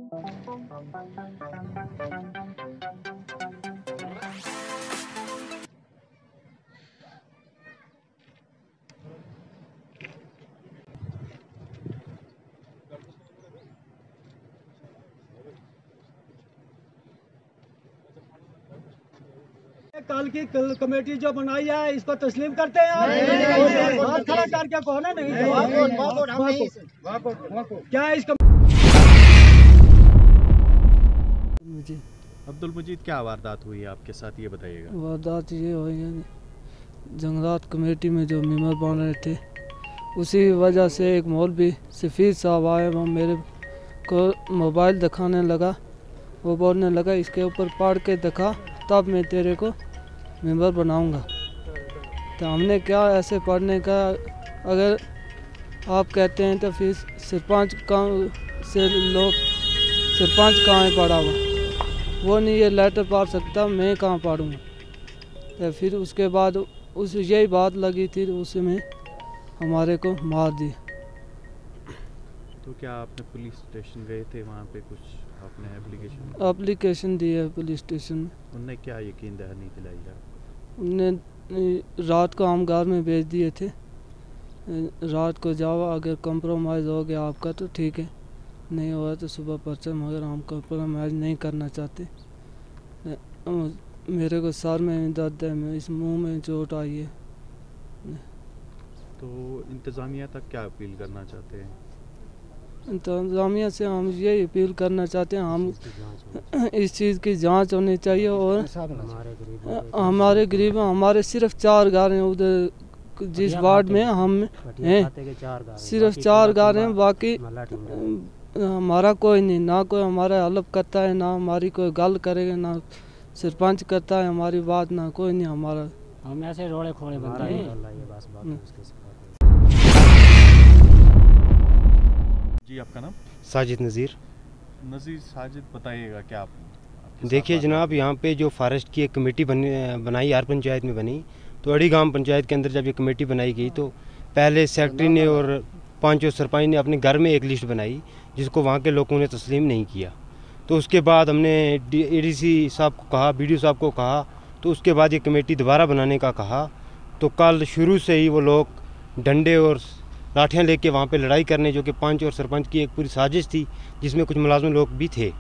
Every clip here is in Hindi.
कल की कमेटी जो बनाई है इसको तस्लीम करते हैं। हाथ खड़ा करके कहो ना नहीं। क्या इस अब्दुल मजीद क्या वारदात हुई है आपके साथ, ये बताइएगा। वारदात ये हुई है, जंगलात कमेटी में जो मेंबर बन रहे थे उसी वजह से एक मौलवी सफ़ीर साहब आए, वो मेरे को मोबाइल दिखाने लगा। वो बोलने लगा इसके ऊपर पढ़ के दिखा तब मैं तेरे को मेंबर बनाऊंगा। तो हमने क्या ऐसे पढ़ने का, अगर आप कहते हैं तो फिर सरपंच कहाँ है पढ़ा हुआ, वो नहीं ये लेटर पढ़ सकता, मैं कहाँ पढ़ूँगा। तो फिर उसके बाद यही बात लगी थी, उसमें हमारे को मार दी। तो क्या आपने पुलिस स्टेशन गए थे, वहाँ पे कुछ आपने एप्लीकेशन दी है पुलिस स्टेशन में? उनने क्या यकीन दहानी दिलाई है? उनने रात को हम घर में भेज दिए थे, रात को जाओ, अगर कंप्रोमाइज़ हो गया आपका तो ठीक है, नहीं हुआ तो सुबह पर्चा, मगर हम कंप्रोमाइज़ नहीं करना चाहते। मेरे को सर में दर्द है, इस मुंह में चोट आई है। तो इंतज़ामिया तक क्या अपील करना चाहते हैं? इंतज़ामिया से हम यही अपील करना चाहते हैं, हम इस चीज़ की जांच होनी चाहिए। और हमारे गरीब, हमारे सिर्फ 4 घर हैं उधर जिस वार्ड में हम हैं, सिर्फ 4 घर हैं, बाकी हमारा कोई नहीं, ना कोई हमारा हेल्प करता है, ना हमारी कोई गल करेगा, ना सरपंच करता है हमारी बात, ना कोई नहीं हमारा। हम ऐसे रोड़े खोड़े बनते हैं। जी आपका नाम? साजिद नज़ीर। साजिद बताइएगा क्या आप? देखिए जनाब, यहाँ पे जो फॉरेस्ट की एक कमेटी बनाई हर पंचायत में बनी, तो अड़ी गांव पंचायत के अंदर जब ये कमेटी बनाई गई तो पहले सेक्रेटरी ने और 5 सरपंच ने अपने घर में एक लिस्ट बनाई जिसको वहाँ के लोगों ने तस्लीम नहीं किया। तो उसके बाद हमने ADC साहब को कहा, BDO साहब को कहा, तो उसके बाद ये कमेटी दोबारा बनाने का कहा। तो कल शुरू से ही वो लोग डंडे और लाठियाँ लेके वहाँ पे लड़ाई करने, जो कि 5 और सरपंच की एक पूरी साजिश थी जिसमें कुछ मुलाजिम लोग भी थे।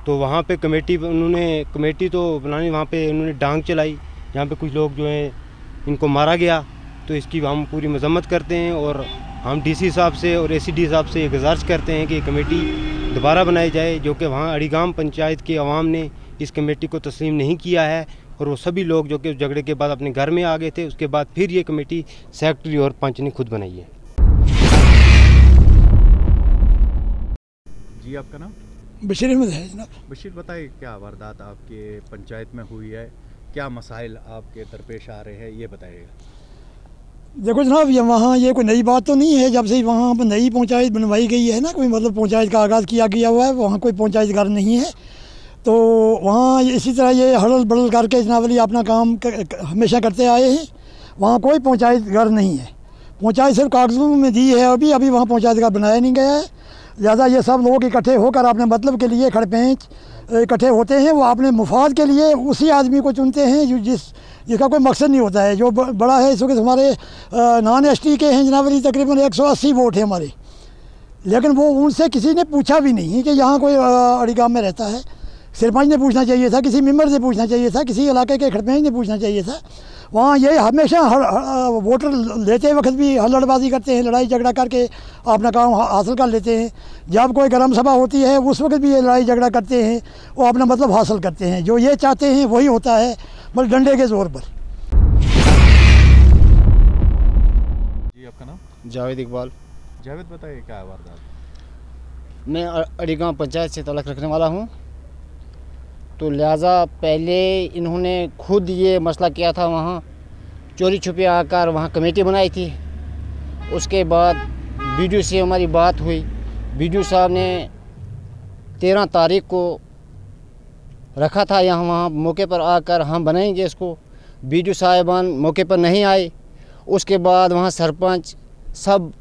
तो वहाँ पे कमेटी तो बनाने, वहाँ पे उन्होंने डांग चलाई, जहाँ पे कुछ लोग जो हैं इनको मारा गया। तो इसकी हम पूरी मजम्मत करते हैं और हम DC साहब से और ACD साहब से गुजारिश करते हैं कि कमेटी दोबारा बनाई जाए, जो कि वहाँ अड़ीगाम पंचायत के अवाम ने इस कमेटी को तस्लीम नहीं किया है और वो सभी लोग जो कि झगड़े के बाद अपने घर में आ गए थे, उसके बाद फिर ये कमेटी सेक्रेटरी और पंच ने खुद बनाई है। जी आपका नाम? बशीर अहमद है जनाब। बशीर बताइए क्या वारदात आपके पंचायत में हुई है, क्या मसाइल आपके दरपेश आ रहे हैं, ये बताइएगा। देखो जनाब, ये वहाँ ये कोई नई बात तो नहीं है, जब से वहाँ पर नई पंचायत बनवाई गई है ना, कोई मतलब पंचायत का आगाज़ किया गया हुआ है, वहाँ कोई पंचायत घर नहीं है। तो वहाँ इसी तरह ये हड़ल बड़ल करके जनाब अपना काम हमेशा करते आए हैं। वहाँ कोई पंचायत घर नहीं है, पंचायत सिर्फ कागज़ों में दी है, अभी वहाँ पंचायत घर बनाया नहीं गया है। लिहाजा ये सब लोग इकट्ठे होकर अपने मतलब के लिए खड़पेंच इकट्ठे होते हैं, वो अपने मुफाद के लिए उसी आदमी को चुनते हैं जिसका कोई मकसद नहीं होता है। जो बड़ा है, इस वक्त हमारे नॉन ST के हैं जनाब तकरीबन 180 वोट हैं हमारे, लेकिन वो उनसे किसी ने पूछा भी नहीं कि यहाँ कोई अड़ीगाम में रहता है। सरपंच ने पूछना चाहिए था, किसी मेंबर से पूछना चाहिए था, किसी इलाके के खड़पेंच ने पूछना चाहिए था। वहाँ ये हमेशा वोटर लेते वक्त भी हल्लड़बाजी करते हैं, लड़ाई झगड़ा करके अपना काम हासिल कर लेते हैं। जब कोई गर्म सभा होती है उस वक्त भी ये लड़ाई झगड़ा करते हैं, वो अपना मतलब हासिल करते हैं। जो ये चाहते हैं वही होता है, बस डंडे के ज़ोर पर। जी आपका नाम? जावेद इकबाल। जावेद बताइए क्या वारदात? मैं अड़ीगांव पंचायत से तलक रखने वाला हूँ। तो लिहाजा पहले इन्होंने खुद ये मसला किया था, वहाँ चोरी छुपे आकर वहाँ कमेटी बनाई थी। उसके बाद BDO से हमारी बात हुई, BDO साहब ने 13 तारीख को रखा था यहाँ, वहाँ मौके पर आकर हम बनाएंगे इसको। BDO साहिबान मौके पर नहीं आए। उसके बाद वहाँ सरपंच सब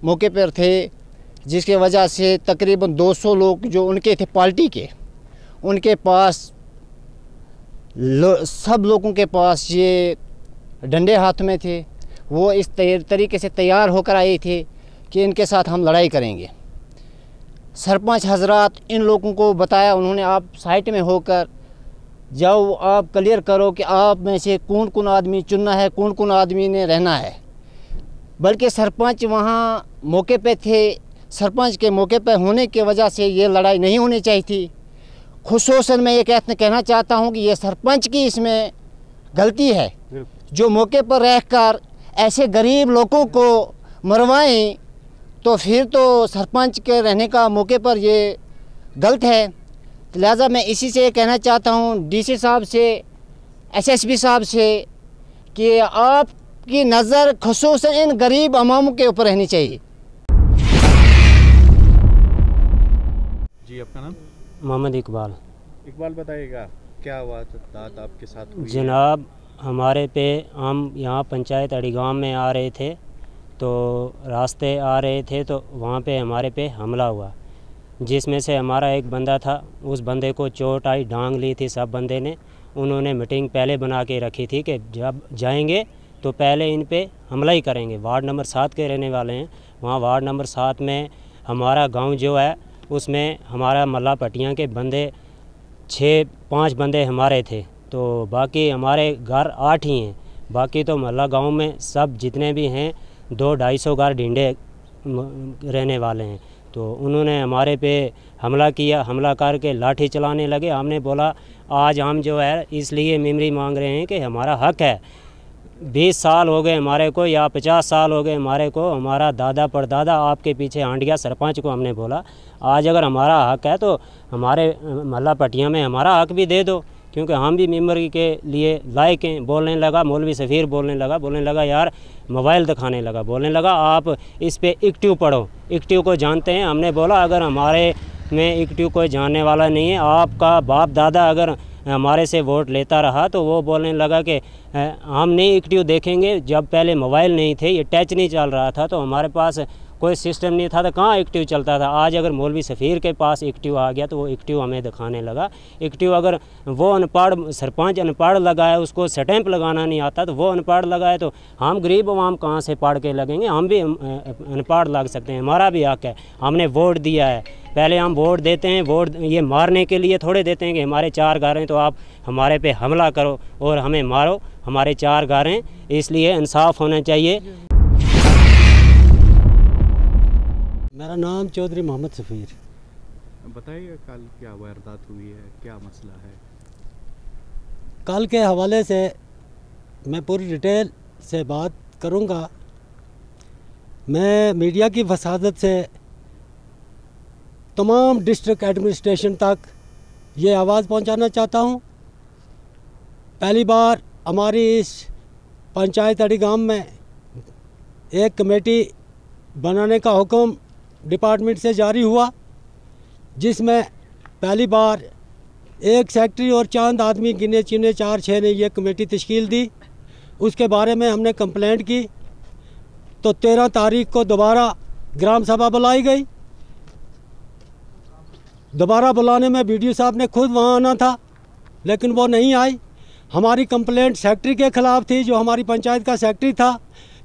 मौके पर थे, जिसके वजह से तकरीबन 200 लोग जो उनके थे पार्टी के, उनके पास सब लोगों के पास ये डंडे हाथ में थे। वो इस तरीके से तैयार होकर आए थे कि इनके साथ हम लड़ाई करेंगे। सरपंच हजरात इन लोगों को बताया, उन्होंने आप साइट में होकर जाओ, आप क्लियर करो कि आप में से कौन कौन आदमी चुनना है, कौन कौन आदमी ने रहना है। बल्कि सरपंच वहाँ मौके पे थे, सरपंच के मौके पे होने की वजह से ये लड़ाई नहीं होनी चाहिए थी। खुसूसन मैं ये कहना चाहता हूँ कि ये सरपंच की इसमें गलती है, जो मौके पर रहकर ऐसे गरीब लोगों को मरवाएं, तो फिर तो सरपंच के रहने का मौके पर ये गलत है। लिहाजा मैं इसी से कहना चाहता हूँ डीसी साहब से, एसएसपी साहब से, कि आपकी नज़र खुसूसन इन गरीब अवामों के ऊपर रहनी चाहिए। जी, आपका नाम? मोहम्मद इकबाल। इकबाल, बताइएगा क्या वारदात आपके साथ हुई? जनाब, हमारे पे हम यहाँ पंचायत अड़ीगाम में आ रहे थे, तो रास्ते आ रहे थे तो वहाँ पे हमारे पे हमला हुआ, जिसमें से हमारा एक बंदा था, उस बंदे को चोट आई, डांग ली थी सब बंदे ने। उन्होंने मीटिंग पहले बना के रखी थी कि जब जाएंगे तो पहले इन पे हमला ही करेंगे। वार्ड नंबर 7 के रहने वाले हैं। वहाँ वार्ड नंबर 7 में हमारा गांव जो है, उसमें हमारा मल्ला पट्टियाँ के बंदे 5 बंदे हमारे थे, तो बाकी हमारे घर 8 ही हैं। बाकी तो मल्ला गांव में सब जितने भी हैं 200-250 घर ढींडे रहने वाले हैं। तो उन्होंने हमारे पे हमला किया, हमला करके लाठी चलाने लगे। हमने बोला आज हम जो है इसलिए मेमोरी मांग रहे हैं कि हमारा हक है। 20 साल हो गए हमारे को या 50 साल हो गए हमारे को, हमारा दादा परदादा आपके पीछे हांड गया। सरपंच को हमने बोला आज अगर हमारा हक है तो हमारे मल्ला पट्टियाँ में हमारा हक भी दे दो, क्योंकि हम भी मेम्बर के लिए लायक हैं। बोलने लगा मौलवी सफ़ीर, बोलने लगा यार, मोबाइल दिखाने लगा, बोलने लगा आप इस पे एक्टिव पढ़ो, एक्टिव को जानते हैं। हमने बोला अगर हमारे में एक्टिव कोई जानने वाला नहीं है, आपका बाप दादा अगर हमारे से वोट लेता रहा, तो वो बोलने लगा कि हम नहीं एक्टिव देखेंगे। जब पहले मोबाइल नहीं थे, ये टच नहीं चल रहा था, तो हमारे पास कोई सिस्टम नहीं था, तो कहाँ एक्टिव चलता था। आज अगर मौलवी सफ़ीर के पास एक्टिव आ गया तो वो एक्टिव हमें दिखाने लगा। एक्टिव अगर वो अनपढ़ सरपंच अनपढ़ लगाए, उसको स्टैंप लगाना नहीं आता, तो वो अनपढ़ लगाए तो हम गरीब आवाम कहाँ से पढ़ के लगेंगे। हम भी अनपढ़ लग सकते हैं, हमारा भी हक है। हमने वोट दिया है, पहले हम वोट देते हैं। वोट ये मारने के लिए थोड़े देते हैं कि हमारे 4 घर हैं तो आप हमारे पे हमला करो और हमें मारो। हमारे 4 घर हैं, इसलिए इंसाफ होना चाहिए। मेरा नाम चौधरी मोहम्मद सफ़ीर। बताइए कल क्या वारदात हुई है, क्या मसला है? कल के हवाले से मैं पूरी डिटेल से बात करूंगा। मैं मीडिया की वसादत से तमाम डिस्ट्रिक्ट एडमिनिस्ट्रेशन तक ये आवाज़ पहुंचाना चाहता हूं। पहली बार हमारी इस पंचायत अड़ीगाम में एक कमेटी बनाने का हुक्म डिपार्टमेंट से जारी हुआ, जिसमें पहली बार एक सेक्रेटरी और चंद आदमी गिने चुने 4-6 ने ये कमेटी तश्कील दी। उसके बारे में हमने कंप्लेंट की, तो 13 तारीख को दोबारा ग्राम सभा बुलाई गई। दोबारा बुलाने में बीडीओ साहब ने खुद वहाँ आना था, लेकिन वो नहीं आई। हमारी कंप्लेंट सेक्रेटरी के ख़िलाफ़ थी, जो हमारी पंचायत का सेक्रेटरी था,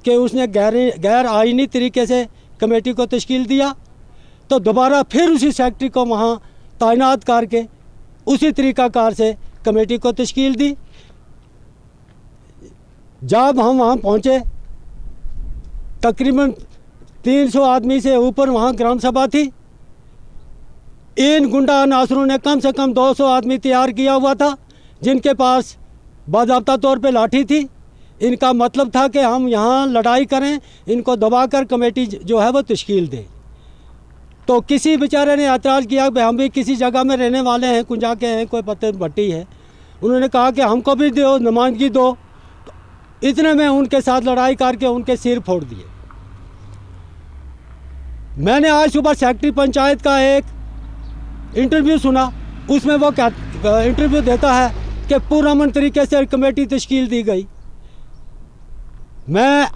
कि उसने गैर आईनी तरीके से कमेटी को तश्कील दिया। तो दोबारा फिर उसी सेक्रेटरी को वहाँ तैनात करके उसी तरीक़ाकार से कमेटी को तश्कील दी। जब हम वहाँ पहुँचे, तकरीबन 300 आदमी से ऊपर वहाँ ग्राम सभा थी। इन गुंडा अनासरों ने कम से कम 200 आदमी तैयार किया हुआ था, जिनके पास बाज़ाब्ता तौर पे लाठी थी। इनका मतलब था कि हम यहाँ लड़ाई करें, इनको दबाकर कमेटी जो है वो तश्कील दें। तो किसी बेचारे ने एतराज़ किया कि हम भी किसी जगह में रहने वाले हैं, कुंजा के हैं, कोई पत्थर भट्टी है। उन्होंने कहा कि हमको भी दो, नुमाइंदगी दो। तो इतने में उनके साथ लड़ाई करके उनके सिर फोड़ दिए। मैंने आज सुबह सेक्रेटरी पंचायत का एक इंटरव्यू सुना, उसमें वो इंटरव्यू देता है कि पुरअमन तरीके से कमेटी तश्कील दी गई। मैं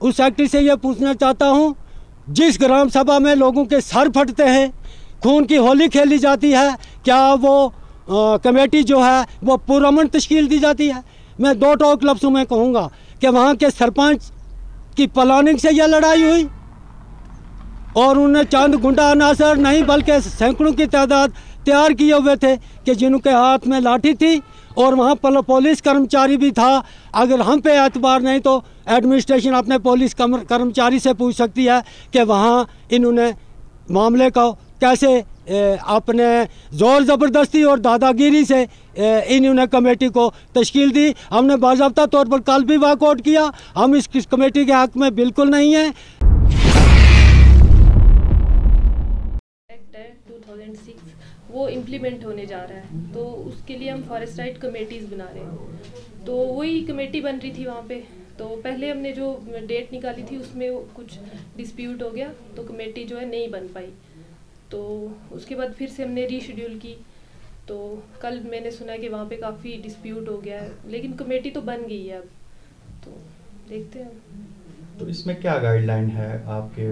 उस सेक्रेटरी से ये पूछना चाहता हूँ जिस ग्राम सभा में लोगों के सर फटते हैं, खून की होली खेली जाती है, क्या वो कमेटी जो है वो पुरअमन तश्कील दी जाती है? मैं दो टोक लफ्ज़ों में कहूँगा कि वहाँ के सरपंच की प्लानिंग से यह लड़ाई हुई और उन्हें चंद गुंडा अनासर नहीं बल्कि सैकड़ों की तादाद तैयार किए हुए थे कि जिनके हाथ में लाठी थी और वहाँ पुलिस कर्मचारी भी था। अगर हम पे एतबार नहीं तो एडमिनिस्ट्रेशन अपने पुलिस कर्मचारी से पूछ सकती है कि वहाँ इन्होंने मामले को कैसे अपने ज़ोर ज़बरदस्ती और दादागिरी से इन्होंने कमेटी को तश्कील दी। हमने बाज़ाब्ता तौर पर कल भी वॉकआउट किया। हम इस कमेटी के हक़ में बिल्कुल नहीं हैं। एक्ट है 2006 वो इम्प्लीमेंट होने जा रहा है, तो उसके लिए हम फॉरेस्ट राइट कमेटीज़ बना रहे हैं। तो वही कमेटी बन रही थी वहाँ पे, तो पहले हमने जो डेट निकाली थी उसमें कुछ डिस्प्यूट हो गया, तो कमेटी जो है नहीं बन पाई। तो उसके बाद फिर से हमने रीशेड्यूल की, तो कल मैंने सुना कि वहाँ पे काफ़ी डिस्प्यूट हो गया है, लेकिन कमेटी तो बन गई है अब, तो देखते हैं। तो इसमें क्या गाइडलाइन है आपके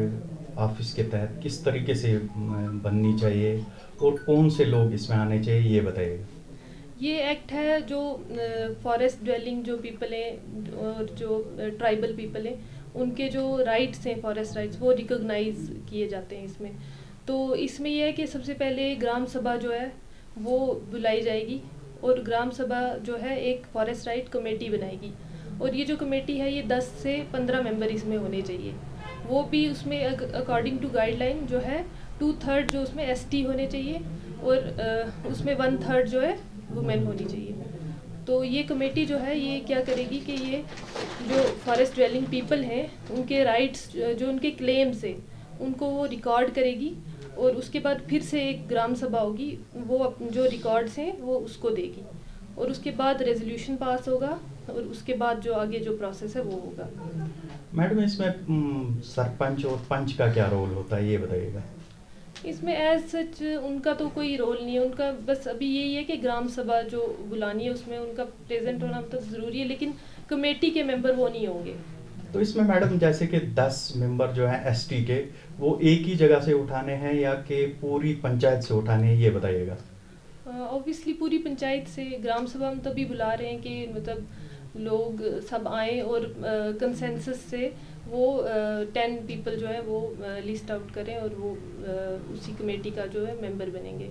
ऑफिस के तहत, किस तरीके से बननी चाहिए और कौन से लोग इसमें आने चाहिए, ये बताइएगा। ये एक्ट है जो फॉरेस्ट ड्वेलिंग जो पीपल हैं और जो ट्राइबल पीपल हैं उनके जो राइट्स हैं, फॉरेस्ट राइट्स, वो रिकॉग्नाइज किए जाते हैं इसमें। तो इसमें यह है कि सबसे पहले ग्राम सभा जो है वो बुलाई जाएगी और ग्राम सभा जो है एक फॉरेस्ट राइट कमेटी बनाएगी, और ये जो कमेटी है ये 10 से 15 मेंबर इसमें होने चाहिए। वो भी उसमें अकॉर्डिंग टू गाइडलाइन जो है 2/3 जो उसमें ST होने चाहिए और उसमें 1/3 जो है वुमेन होनी चाहिए। तो ये कमेटी जो है ये क्या करेगी कि ये जो फॉरेस्ट ड्वेलिंग पीपल हैं उनके राइट्स जो उनके क्लेम्स हैं उनको वो रिकॉर्ड करेगी, और उसके बाद फिर से एक ग्राम सभा होगी, वो जो रिकॉर्ड्स हैं वो उसको देगी, और उसके बाद रेजोल्यूशन पास होगा, और उसके बाद जो आगे जो प्रोसेस है वो होगा। मैडम, इसमें सरपंच और पंच का क्या रोल होता है, ये बताइएगा। इसमें एज सच उनका तो कोई रोल नहीं है, उनका बस अभी यही है कि ग्राम सभा जो बुलानी है उसमें उनका प्रेजेंट होना मतलब ज़रूरी है, लेकिन कमेटी के मेंबर वो नहीं होंगे। तो इसमें मैडम जैसे कि 10 मेंबर जो हैं ST के, वो एक ही जगह से उठाने हैं या कि पूरी पंचायत से उठाने हैं, ये बताइएगा। ऑब्वियसली पूरी पंचायत से। ग्राम सभा हम तभी बुला रहे हैं कि मतलब लोग सब आए और कंसेंसस से वो 10 पीपल जो है वो लिस्ट आउट करें और वो उसी कमेटी का जो है मेंबर बनेंगे।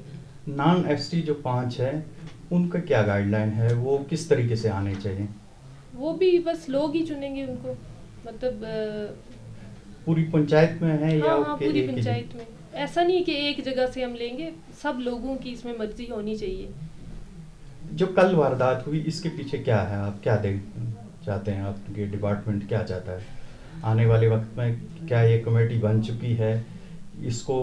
नॉन ST जो 5 है उनका क्या गाइडलाइन है, वो किस तरीके से आने चाहिए? वो भी बस लोग ही चुनेंगे उनको, मतलब पूरी पंचायत में है या हाँ, पूरी पंचायत में। ऐसा नहीं कि एक जगह से हम लेंगे, सब लोगों की इसमें मर्जी होनी चाहिए। जो कल वारदात हुई इसके पीछे क्या है, आप क्या चाहते हैं, आपके डिपार्टमेंट क्या चाहता है आने वाले वक्त में? क्या ये कमेटी बन चुकी है, इसको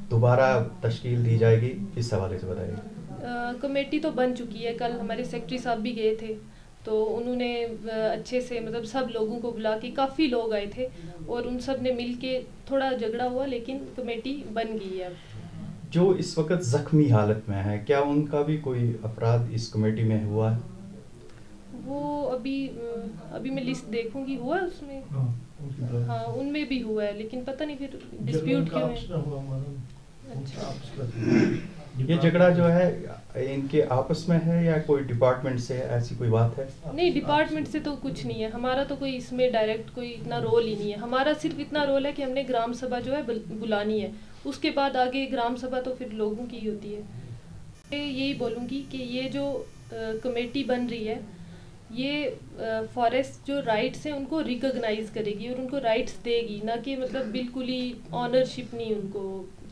दोबारा तश्कील दी जाएगी, इस हवाले से बताइए। कमेटी तो बन चुकी है, कल हमारे सेक्रेटरी साहब भी गए थे, तो उन्होंने अच्छे से मतलब सब लोगों को बुला के, काफ़ी लोग आए थे और उन सब ने मिल के थोड़ा झगड़ा हुआ, लेकिन कमेटी बन गई है। जो इस वक्त जख्मी हालत में है, क्या उनका भी कोई अपराध इस कमेटी में हुआ है? वो अभी मैं लिस्ट देखूंगी, हुआ है उसमें, हाँ उनमें भी हुआ है, लेकिन पता नहीं फिर डिस्प्यूट क्यों है। अच्छा, ये झगड़ा जो है इनके आपस में है या कोई डिपार्टमेंट से, ऐसी कोई बात है? नहीं, डिपार्टमेंट से तो कुछ नहीं है, हमारा तो कोई इसमें डायरेक्ट कोई इतना रोल ही नहीं है। हमारा सिर्फ इतना रोल है कि हमने ग्राम सभा जो है बुलानी है, उसके बाद आगे ग्राम सभा तो फिर लोगों की ही होती है। मैं यही बोलूँगी कि ये जो कमेटी बन रही है ये फॉरेस्ट जो राइट्स हैं उनको रिकॉग्नाइज करेगी और उनको राइट्स देगी, ना कि मतलब बिल्कुल ही ऑनरशिप नहीं उनको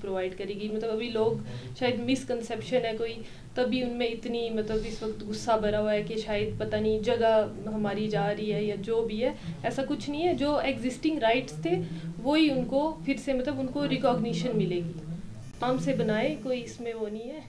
प्रोवाइड करेगी। मतलब अभी लोग शायद मिसकंसेप्शन है कोई, तभी उनमें इतनी मतलब इस वक्त गुस्सा भरा हुआ है कि शायद पता नहीं जगह हमारी जा रही है या जो भी है, ऐसा कुछ नहीं है। जो एग्जिस्टिंग राइट्स थे वही उनको फिर से मतलब उनको रिकॉग्निशन मिलेगी। आराम से बनाए, कोई इसमें वो नहीं है।